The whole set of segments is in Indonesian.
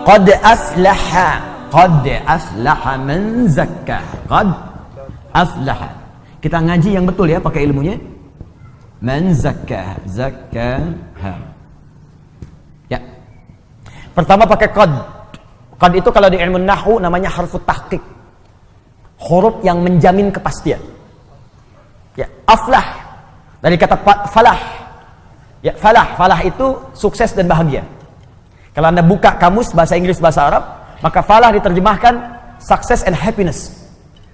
Qad aflaha man zakkaha. Qad aflaha. Kita ngaji yang betul ya, pakai ilmunya. Man zakkaha. Zakkaha. Ya. Pertama pakai qad. Qad itu kalau di ilmu nahwu namanya harfu tahqiq. Huruf yang menjamin kepastian. Ya, aflah dari kata falah. Ya, falah itu sukses dan bahagia. Kalau Anda buka kamus bahasa Inggris bahasa Arab, maka falah diterjemahkan success and happiness.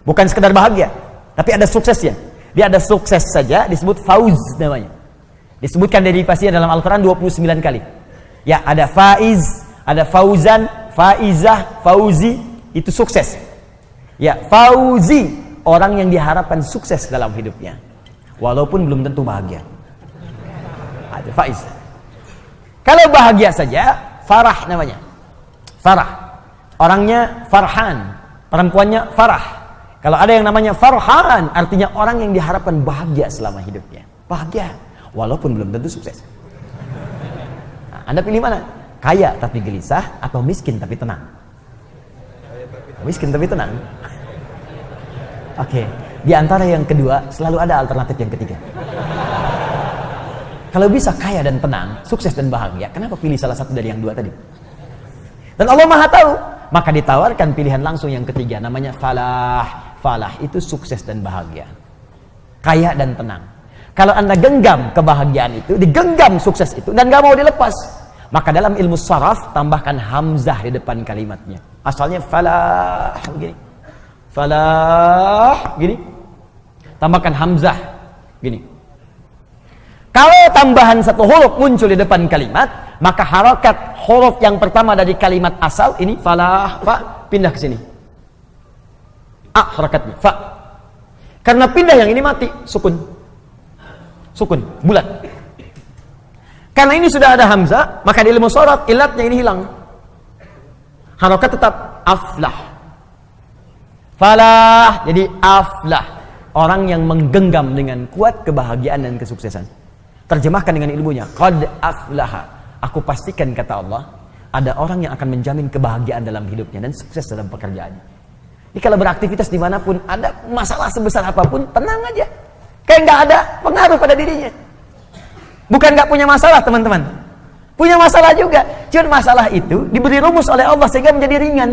Bukan sekedar bahagia, tapi ada suksesnya. Dia ada sukses saja disebut fauz namanya. Disebutkan derivasinya dalam Al-Qur'an 29 kali. Ya, ada faiz, ada fauzan, faizah, fauzi, itu sukses. Ya, fauzi, orang yang diharapkan sukses dalam hidupnya. Walaupun belum tentu bahagia. Ada faiz. Kalau bahagia saja, farah namanya. Farah. Orangnya farhan, perempuannya farah. Kalau ada yang namanya farhan, artinya orang yang diharapkan bahagia selama hidupnya. Bahagia, walaupun belum tentu sukses. Nah, Anda pilih mana? Kaya tapi gelisah atau miskin tapi tenang? Miskin tapi tenang. Oke, di antara yang kedua selalu ada alternatif yang ketiga. Kalau bisa kaya dan tenang, sukses dan bahagia, kenapa pilih salah satu dari yang dua tadi? Dan Allah Maha tahu, maka ditawarkan pilihan langsung yang ketiga, namanya falah. Falah itu sukses dan bahagia, kaya dan tenang. Kalau Anda genggam kebahagiaan itu, digenggam sukses itu, dan gak mau dilepas, maka dalam ilmu saraf tambahkan hamzah di depan kalimatnya. Asalnya falah begini, falah gini, tambahkan hamzah gini. Kalau tambahan satu huruf muncul di depan kalimat, maka harokat huruf yang pertama dari kalimat asal ini falah, fa, pindah ke sini. A harakatnya, fa. Karena pindah yang ini mati, sukun. Sukun, bulat. Karena ini sudah ada hamzah, maka di ilmu sharaf ilatnya ini hilang. Harokat tetap aflah. Falah, jadi aflah. Orang yang menggenggam dengan kuat kebahagiaan dan kesuksesan. Terjemahkan dengan ilmunya, qad aflaha. Aku pastikan, kata Allah, ada orang yang akan menjamin kebahagiaan dalam hidupnya dan sukses dalam pekerjaannya. Jadi kalau beraktivitas dimanapun, ada masalah sebesar apapun, tenang aja. Kayak nggak ada pengaruh pada dirinya. Bukan nggak punya masalah, teman-teman. Punya masalah juga. Cuma masalah itu diberi rumus oleh Allah sehingga menjadi ringan.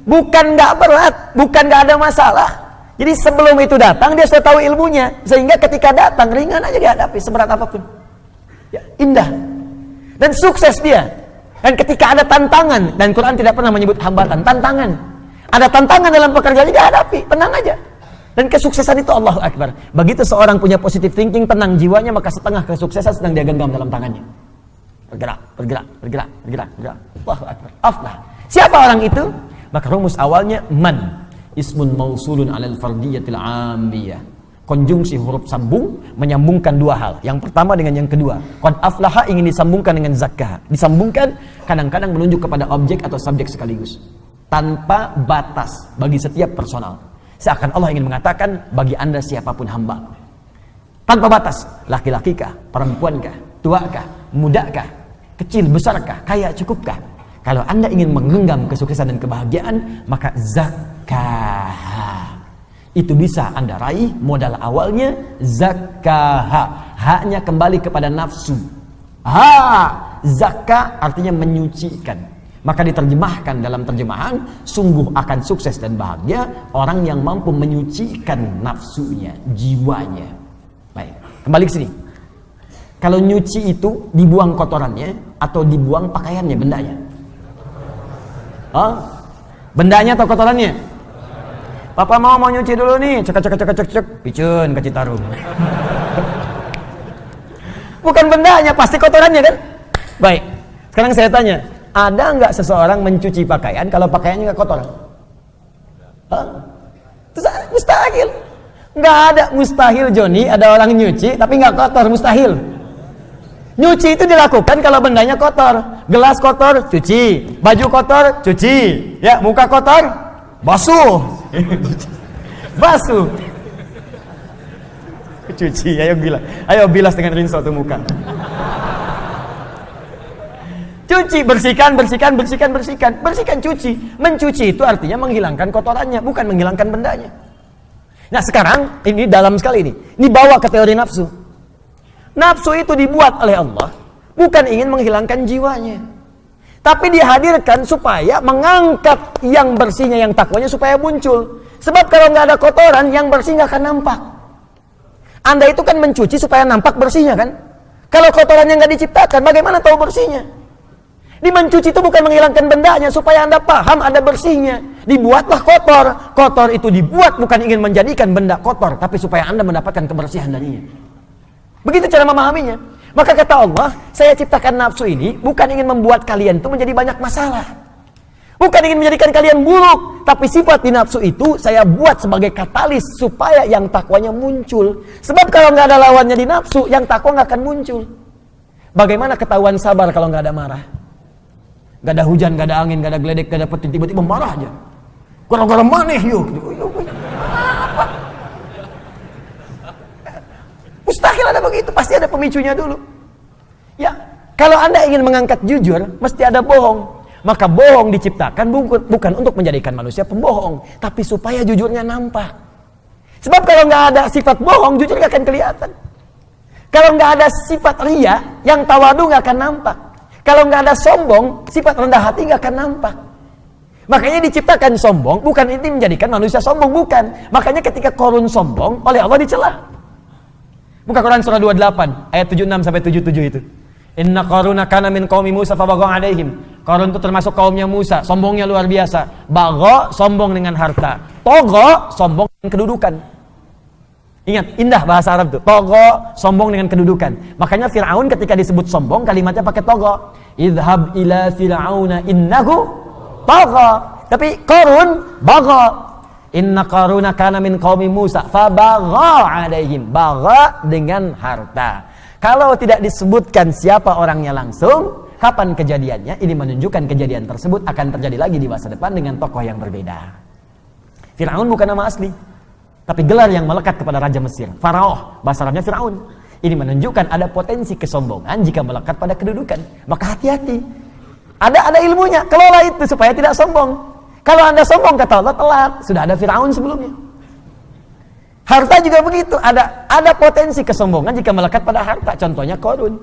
Bukan nggak berat, bukan nggak ada masalah. Jadi sebelum itu datang, dia sudah tahu ilmunya. Sehingga ketika datang, ringan aja dihadapi, seberat apapun. Ya, indah. Dan sukses dia. Dan ketika ada tantangan, dan Quran tidak pernah menyebut hambatan, tantangan. Ada tantangan dalam pekerjaan, dihadapi, tenang aja. Dan kesuksesan itu Allahu Akbar. Begitu seorang punya positive thinking, tenang jiwanya, maka setengah kesuksesan sedang dia genggam dalam tangannya. Bergerak, bergerak, bergerak, bergerak, bergerak. Allahu Akbar. Aflah. Siapa orang itu? Maka rumus awalnya man. Ismun mausulun alal fardiyatil amiyah. Konjungsi huruf sambung menyambungkan dua hal. Yang pertama dengan yang kedua. Qad aflaha ingin disambungkan dengan zakah. Disambungkan kadang-kadang menunjuk kepada objek atau subjek sekaligus. Tanpa batas bagi setiap personal. Seakan Allah ingin mengatakan bagi Anda siapapun hamba. Tanpa batas. Laki-laki kah? Perempuan kah? Tua kah? Muda kah? Kecil, besar kah? Kaya, cukup kah? Kalau Anda ingin menggenggam kesuksesan dan kebahagiaan, maka zakah itu bisa Anda raih. Modal awalnya zakah, haknya kembali kepada nafsu. Zakah artinya menyucikan. Maka diterjemahkan dalam terjemahan, sungguh akan sukses dan bahagia orang yang mampu menyucikan nafsunya, jiwanya. Baik, kembali ke sini. Kalau nyuci itu dibuang kotorannya atau dibuang pakaiannya, bendanya? Bendanya atau kotorannya? Papa mau nyuci dulu nih, cek, picun ke Citarum. Bukan bendanya, pasti kotorannya kan? Baik, sekarang saya tanya, ada nggak seseorang mencuci pakaian kalau pakaiannya nggak kotor? Mustahil. Nggak ada, mustahil Joni, ada orang nyuci tapi nggak kotor, mustahil. Nyuci itu dilakukan kalau bendanya kotor. Gelas kotor, cuci. Baju kotor, cuci. Ya, muka kotor, basuh. Basuh. Cuci, ayo bilas dengan rinso tuh muka. Cuci, bersihkan, bersihkan, bersihkan, bersihkan. Bersihkan, cuci. Mencuci itu artinya menghilangkan kotorannya, bukan menghilangkan bendanya. Nah sekarang, ini dalam sekali ini. Ini bawa ke teori nafsu. Nafsu itu dibuat oleh Allah, bukan ingin menghilangkan jiwanya. Tapi dihadirkan supaya mengangkat yang bersihnya, yang takwanya supaya muncul. Sebab kalau nggak ada kotoran, yang bersih nggak akan nampak. Anda itu kan mencuci supaya nampak bersihnya kan? Kalau kotorannya nggak diciptakan, bagaimana tahu bersihnya? Di mencuci itu bukan menghilangkan bendanya, supaya Anda paham ada bersihnya. Dibuatlah kotor. Kotor itu dibuat bukan ingin menjadikan benda kotor, tapi supaya Anda mendapatkan kebersihan darinya. Begitu cara memahaminya. Maka kata Allah, saya ciptakan nafsu ini bukan ingin membuat kalian itu menjadi banyak masalah. Bukan ingin menjadikan kalian buruk, tapi sifat di nafsu itu saya buat sebagai katalis supaya yang takwanya muncul. Sebab kalau nggak ada lawannya di nafsu, yang takwa nggak akan muncul. Bagaimana ketahuan sabar kalau nggak ada marah? Nggak ada hujan, nggak ada angin, nggak ada geledek, nggak ada petir, tiba-tiba marah aja. Gara-gara maneh yuk. Mustahil ada begitu, pasti ada pemicunya dulu. Ya, kalau Anda ingin mengangkat jujur, mesti ada bohong. Maka bohong diciptakan bukan untuk menjadikan manusia pembohong, tapi supaya jujurnya nampak. Sebab kalau nggak ada sifat bohong, jujur nggak akan kelihatan. Kalau nggak ada sifat ria, yang tawadu nggak akan nampak. Kalau nggak ada sombong, sifat rendah hati nggak akan nampak. Makanya diciptakan sombong, bukan ini menjadikan manusia sombong, bukan. Makanya ketika Qarun sombong, oleh Allah dicela. Buka Quran surah 28 ayat 76 sampai 77 itu. Inna Qaruna kana min qaumi Musa fabagha alaihim. Qarun itu termasuk kaumnya Musa, sombongnya luar biasa. Bagha, sombong dengan harta. Togha, sombong dengan kedudukan. Ingat, indah bahasa Arab tuh. Togha, sombong dengan kedudukan. Makanya Fir'aun ketika disebut sombong, kalimatnya pakai togha. Idhab ila fir'auna innahu togha. Tapi Qarun bagha. Inna Qaruna kana min qaumi Musa fabagha alaihim. Bagha dengan harta. Kalau tidak disebutkan siapa orangnya langsung, kapan kejadiannya, ini menunjukkan kejadian tersebut akan terjadi lagi di masa depan dengan tokoh yang berbeda. Fir'aun bukan nama asli, tapi gelar yang melekat kepada Raja Mesir. Faraoh, bahasa Arabnya Fir'aun. Ini menunjukkan ada potensi kesombongan jika melekat pada kedudukan. Maka hati-hati. Ada ilmunya, kelola itu supaya tidak sombong. Kalau Anda sombong, kata Allah, telat. Sudah ada Fir'aun sebelumnya. Harta juga begitu, ada potensi kesombongan jika melekat pada harta. Contohnya Qarun.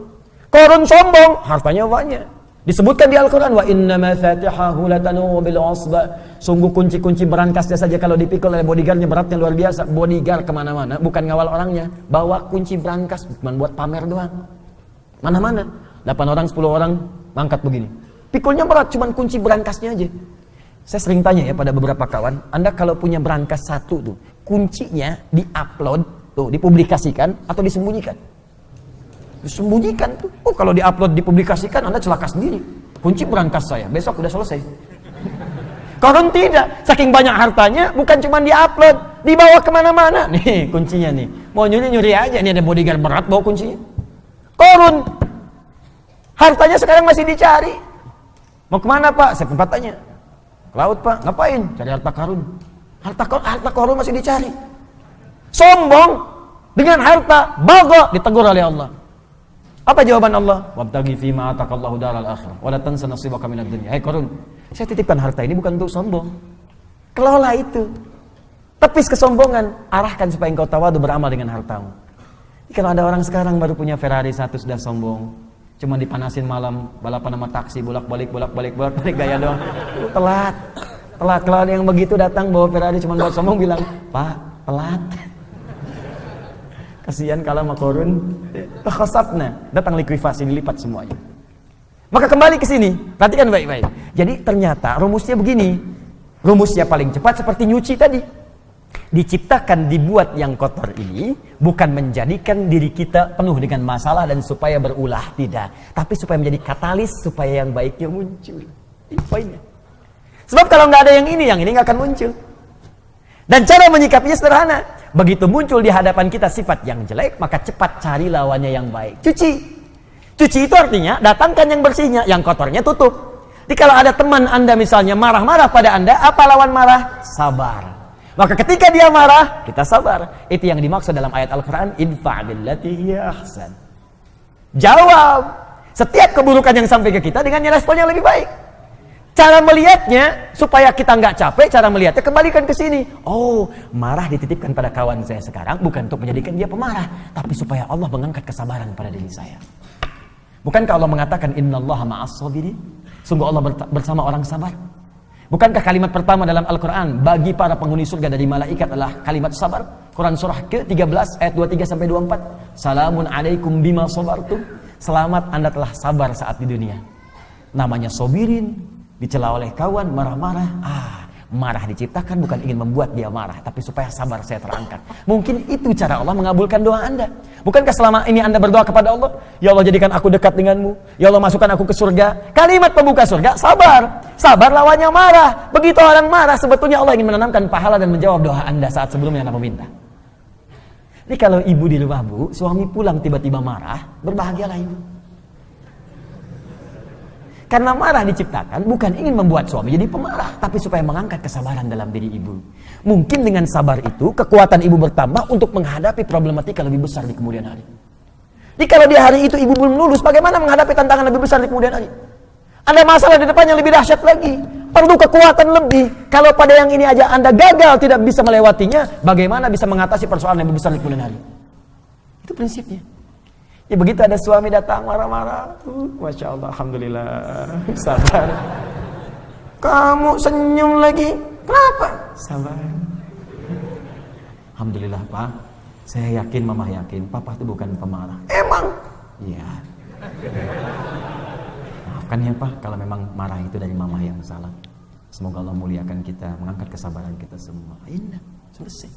Qarun sombong, hartanya banyak. Disebutkan di Al-Quran, wa inna mafatihahu latanu bil usba. Sungguh kunci-kunci berangkasnya saja kalau dipikul oleh bodyguardnya beratnya luar biasa. Bodyguard kemana-mana, bukan ngawal orangnya, bawa kunci berangkas, bukan buat pamer doang. Mana-mana, 8 orang, 10 orang mangkat begini. Pikulnya berat, cuman kunci berangkasnya aja. Saya sering tanya ya pada beberapa kawan, Anda kalau punya berangkas satu tuh, kuncinya di-upload, tuh dipublikasikan atau disembunyikan? Disembunyikan tuh. Oh, kalau di-upload dipublikasikan, Anda celaka sendiri. Kunci berangkas saya, besok udah selesai. Qarun tidak, saking banyak hartanya, bukan cuma di-upload, dibawa kemana-mana. Nih kuncinya nih, mau nyuri-nyuri aja, nih ada bodyguard berat bawa kuncinya. Qarun, hartanya sekarang masih dicari. Mau kemana Pak? Saya sempat tanya. Ke laut Pak, ngapain? Cari harta karun. Harta karun masih dicari. Sombong dengan harta, bagha, ditegur oleh Allah. Apa jawaban Allah? Wabtaghi fima ataqallahu daral akhirah wa la tansa nasibaka minad dunya. Hai Qarun, saya titipkan harta ini bukan untuk sombong. Kelola itu. Tepis kesombongan, arahkan supaya engkau tawadu beramal dengan hartamu. Kalau ada orang sekarang baru punya Ferrari 1 sudah sombong, cuma dipanasin malam, balapan sama taksi, bolak-balik gaya doang. Telat. Kalau ada yang begitu datang bawa Ferrari cuma buat sombong, bilang, "Pak, telat." Kasihan kalau sama Qarun, khasabna, datang likuifasi, dilipat semuanya. Maka kembali ke sini, perhatikan baik-baik. Jadi ternyata rumusnya begini. Rumusnya paling cepat seperti nyuci tadi. Diciptakan, dibuat yang kotor ini bukan menjadikan diri kita penuh dengan masalah dan supaya berulah, tidak. Tapi supaya menjadi katalis supaya yang baiknya muncul. Ini poinnya. Sebab kalau nggak ada yang ini nggak akan muncul. Dan cara menyikapinya sederhana. Begitu muncul di hadapan kita sifat yang jelek, maka cepat cari lawannya yang baik. Cuci. Cuci itu artinya datangkan yang bersihnya, yang kotornya tutup. Jadi kalau ada teman Anda misalnya marah-marah pada Anda, apa lawan marah? Sabar. Maka ketika dia marah, kita sabar. Itu yang dimaksud dalam ayat Al-Quran, idfa' billati hiya ahsan. Jawab. setiap keburukan yang sampai ke kita dengan respon yang lebih baik. Cara melihatnya supaya kita nggak capek, cara melihatnya kembalikan ke sini. Oh, marah dititipkan pada kawan saya sekarang bukan untuk menjadikan dia pemarah, tapi supaya Allah mengangkat kesabaran pada diri saya. Bukankah Allah mengatakan innallaha ma'as sabirin? Sungguh Allah bersama orang sabar. Bukankah kalimat pertama dalam Al-Quran bagi para penghuni surga dari malaikat adalah kalimat sabar? Quran surah ke-13 ayat 23 sampai 24. Salamun alaikum bima sabartum. Selamat Anda telah sabar saat di dunia. Namanya sobirin, dicela oleh kawan, marah-marah. Marah diciptakan bukan ingin membuat dia marah, tapi supaya sabar saya terangkat. Mungkin itu cara Allah mengabulkan doa Anda. Bukankah selama ini Anda berdoa kepada Allah, ya Allah jadikan aku dekat denganmu, ya Allah masukkan aku ke surga. Kalimat pembuka surga, sabar. Sabar lawannya marah. Begitu orang marah, sebetulnya Allah ingin menanamkan pahala dan menjawab doa Anda saat sebelumnya Anda meminta. Jadi kalau ibu di rumah bu, suami pulang tiba-tiba marah, berbahagialah ibu. Karena marah diciptakan bukan ingin membuat suami jadi pemarah, tapi supaya mengangkat kesabaran dalam diri ibu. Mungkin dengan sabar itu, kekuatan ibu bertambah untuk menghadapi problematika lebih besar di kemudian hari. Jadi kalau di hari itu ibu belum lulus, bagaimana menghadapi tantangan lebih besar di kemudian hari? Ada masalah di depan yang lebih dahsyat lagi, perlu kekuatan lebih. Kalau pada yang ini aja Anda gagal tidak bisa melewatinya, bagaimana bisa mengatasi persoalan yang lebih besar di kemudian hari? Itu prinsipnya. Ya begitu ada suami datang marah-marah, Masya Allah, Alhamdulillah, sabar. Kamu senyum lagi, kenapa? Sabar. Alhamdulillah Pak, saya yakin, Mama yakin, Papa itu bukan pemarah. Emang? Iya. Maafkan ya Pak, kalau memang marah itu dari Mama yang salah. Semoga Allah muliakan kita, mengangkat kesabaran kita semua. Indah, selesai.